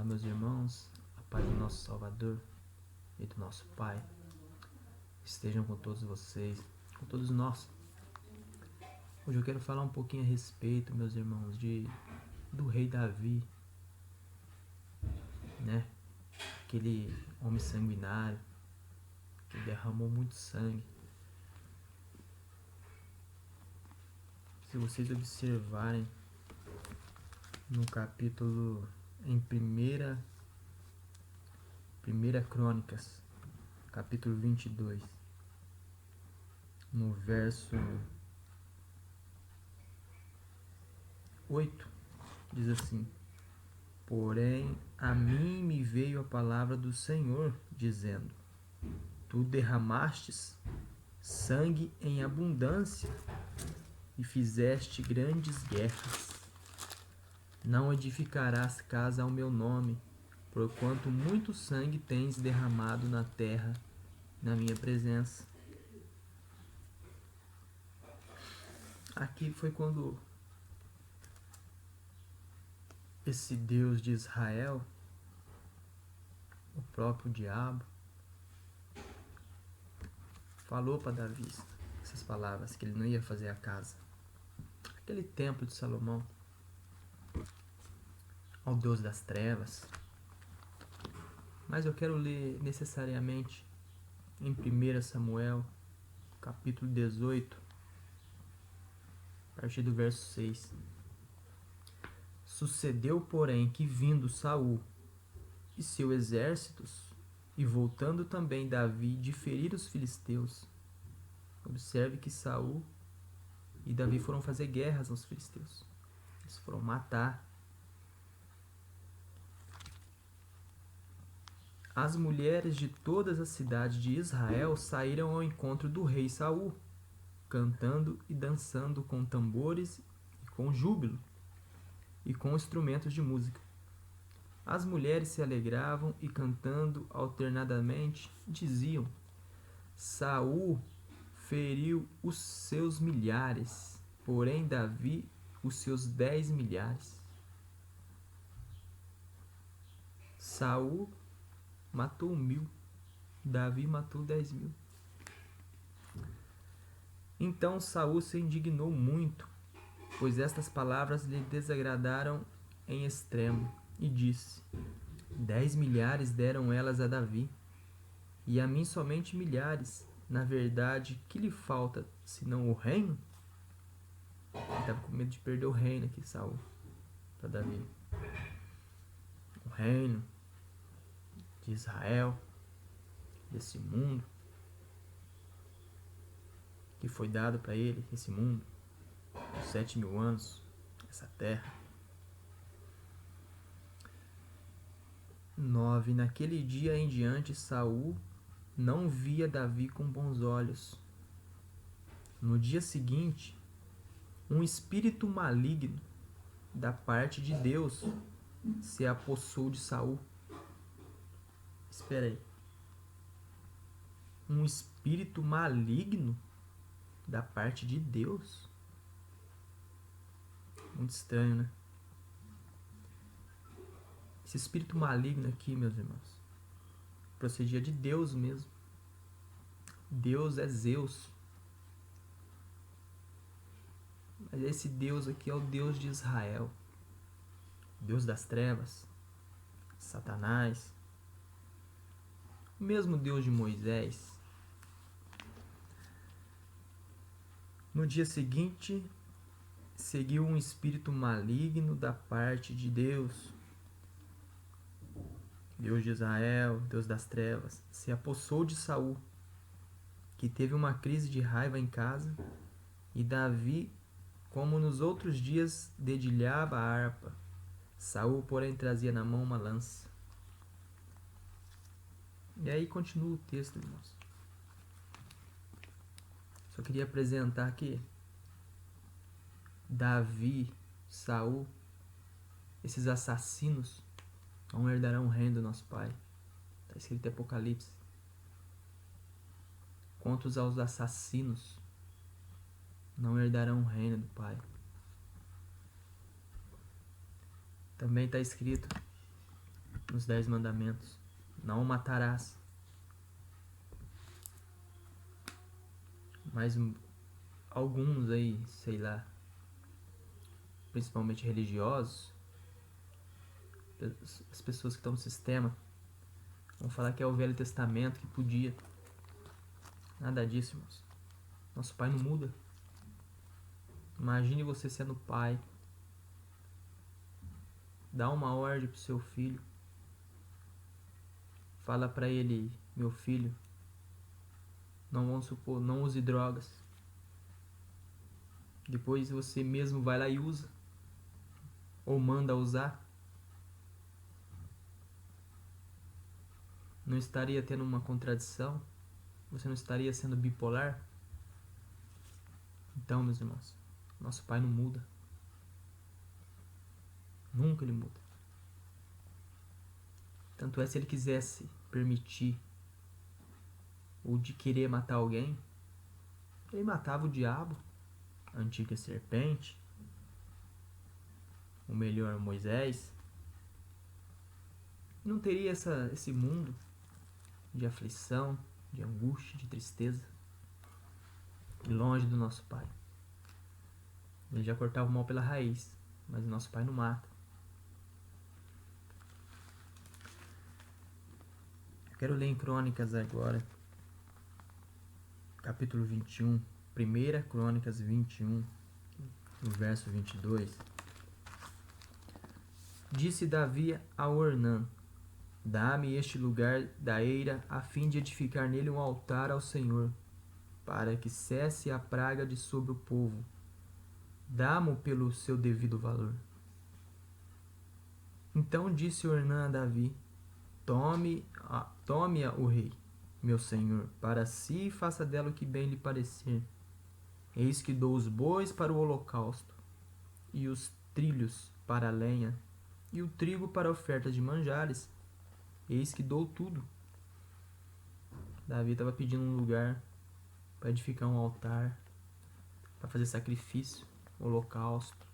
Olá, meus irmãos, a paz do nosso Salvador e do nosso Pai estejam com todos vocês, com todos nós. Hoje eu quero falar um pouquinho a respeito, meus irmãos, do rei Davi, né? Aquele homem sanguinário que derramou muito sangue. Se vocês observarem no capítulo em Primeira Crônicas, capítulo 22, no verso 8, diz assim: Porém, a mim me veio a palavra do Senhor, dizendo: Tu derramastes sangue em abundância e fizeste grandes guerras. Não edificarás casa ao meu nome, porquanto muito sangue tens derramado na terra, na minha presença. Aqui foi quando esse Deus de Israel, o próprio diabo, falou para Davi essas palavras, que ele não ia fazer a casa. Aquele templo de Salomão, ao Deus das trevas. Mas eu quero ler necessariamente em 1 Samuel, capítulo 18, a partir do verso 6. Sucedeu, porém, que vindo Saul e seus exércitos, e voltando também Davi de ferir os filisteus. Observe que Saul e Davi foram fazer guerras aos filisteus. Eles foram matar. As mulheres de todas as cidades de Israel saíram ao encontro do rei Saul, cantando e dançando com tambores e com júbilo, e com instrumentos de música. As mulheres se alegravam e, cantando alternadamente, diziam: Saul feriu os seus milhares, porém Davi os seus 10 milhares. Saul matou 1000, Davi matou 10.000. Então Saul se indignou muito, pois estas palavras lhe desagradaram em extremo, e disse: 10 milhares deram elas a Davi, e a mim somente milhares. Na verdade, que lhe falta, senão o reino? Ele estava com medo de perder o reino aqui, Saul, para Davi. O reino de Israel, desse mundo, que foi dado para ele, esse mundo, por 7.000 anos, essa terra. 9. Naquele dia em diante, Saul não via Davi com bons olhos. No dia seguinte, um espírito maligno da parte de Deus se apossou de Saul. Espera aí. Um espírito maligno da parte de Deus? Muito estranho, né? Esse espírito maligno aqui, meus irmãos, procedia de Deus mesmo. Deus é Zeus. Mas esse Deus aqui é o Deus de Israel. Deus das trevas. Satanás. O mesmo Deus de Moisés. No dia seguinte, seguiu um espírito maligno da parte de Deus. Deus de Israel, Deus das trevas, se apossou de Saul, que teve uma crise de raiva em casa, e Davi, como nos outros dias, dedilhava a harpa. Saul, porém, trazia na mão uma lança. E aí continua o texto, irmãos. Só queria apresentar que Davi, Saul, esses assassinos, não herdarão o reino do nosso Pai. Está escrito em Apocalipse. Quantos aos assassinos, não herdarão o reino do Pai. Também está escrito nos 10 mandamentos. Não matarás. Mas alguns aí, sei lá, principalmente religiosos, as pessoas que estão no sistema, vão falar que é o Velho Testamento que podia. Nada disso, irmãos. Nosso pai não muda. Imagine você sendo pai. Dá uma ordem pro seu filho. Fala pra ele: meu filho, não use drogas. Depois você mesmo vai lá e usa. Ou manda usar. Não estaria tendo uma contradição? Você não estaria sendo bipolar? Então, meus irmãos, nosso pai não muda. Nunca ele muda. Tanto é, se ele quisesse permitir ou de querer matar alguém, ele matava o diabo, a antiga serpente, o melhor Moisés. Não teria esse mundo de aflição, de angústia, de tristeza, longe do nosso pai. Ele já cortava o mal pela raiz, mas o nosso pai não mata. Eu quero ler em Crônicas agora, capítulo 21, 1 Crônicas 21, no verso 22. Disse Davi a Ornã: dá-me este lugar da eira, a fim de edificar nele um altar ao Senhor, para que cesse a praga de sobre o povo. Dá-mo pelo seu devido valor. Então disse Ornã a Davi: tome-a o rei, meu senhor, para si e faça dela o que bem lhe parecer. Eis que dou os bois para o holocausto, e os trilhos para a lenha, e o trigo para a oferta de manjares. Eis que dou tudo. Davi estava pedindo um lugar para edificar um altar, para fazer sacrifício, holocausto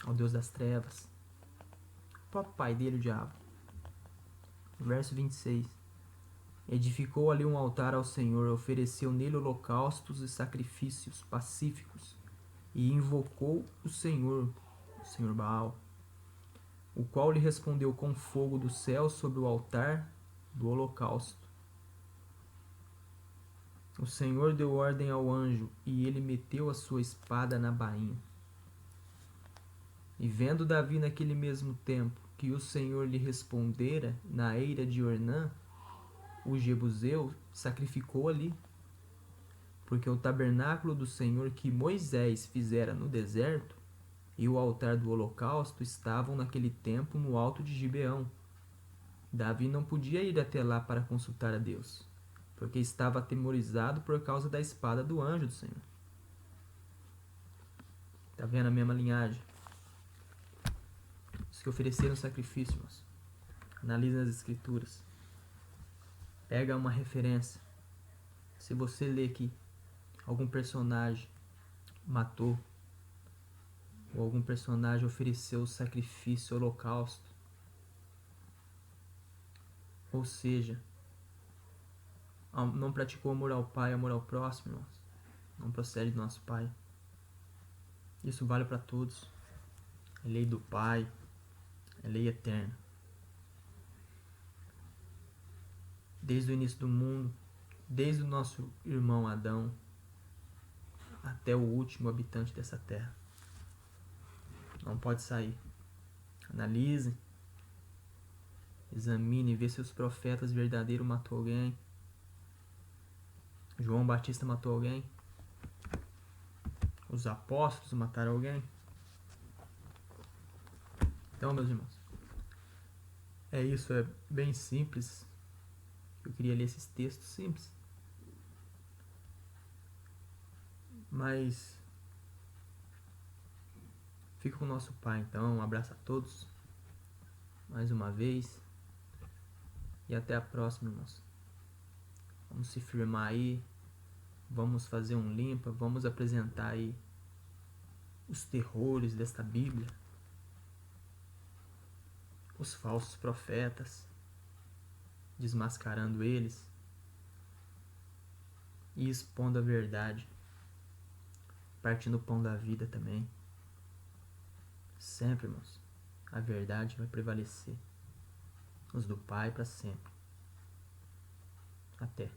ao Deus das trevas, o próprio pai dele, o diabo. Verso 26. Edificou ali um altar ao Senhor, ofereceu nele holocaustos e sacrifícios pacíficos, e invocou o Senhor Baal, o qual lhe respondeu com fogo do céu sobre o altar do holocausto. O Senhor deu ordem ao anjo, e ele meteu a sua espada na bainha. E vendo Davi naquele mesmo tempo que o Senhor lhe respondera na eira de Ornã, o jebuseu, sacrificou ali, porque o tabernáculo do Senhor que Moisés fizera no deserto e o altar do holocausto estavam naquele tempo no alto de Gibeão. Davi não podia ir até lá para consultar a Deus, porque estava atemorizado por causa da espada do anjo do Senhor. Está vendo a mesma linhagem? Os que ofereceram sacrifício, irmãos. Analisa as escrituras. Pega uma referência. Se você lê que algum personagem matou, ou algum personagem ofereceu sacrifício, holocausto, ou seja, não praticou amor ao pai, amor ao próximo, irmãos, não procede do nosso pai. Isso vale para todos. É lei do pai, é lei eterna. Desde o início do mundo, desde o nosso irmão Adão até o último habitante dessa terra. Não pode sair. Analise, examine, vê se os profetas verdadeiros matou alguém. João Batista matou alguém. Os apóstolos mataram alguém. Então, meus irmãos, é isso, é bem simples. Eu queria ler esses textos simples, mas fica com o nosso Pai. Então, um abraço a todos mais uma vez e até a próxima, irmãos. Vamos se firmar aí, vamos fazer um limpa, vamos apresentar aí os terrores desta Bíblia, os falsos profetas, desmascarando eles e expondo a verdade, partindo o pão da vida também. Sempre, irmãos, a verdade vai prevalecer. Os do Pai para sempre. Até.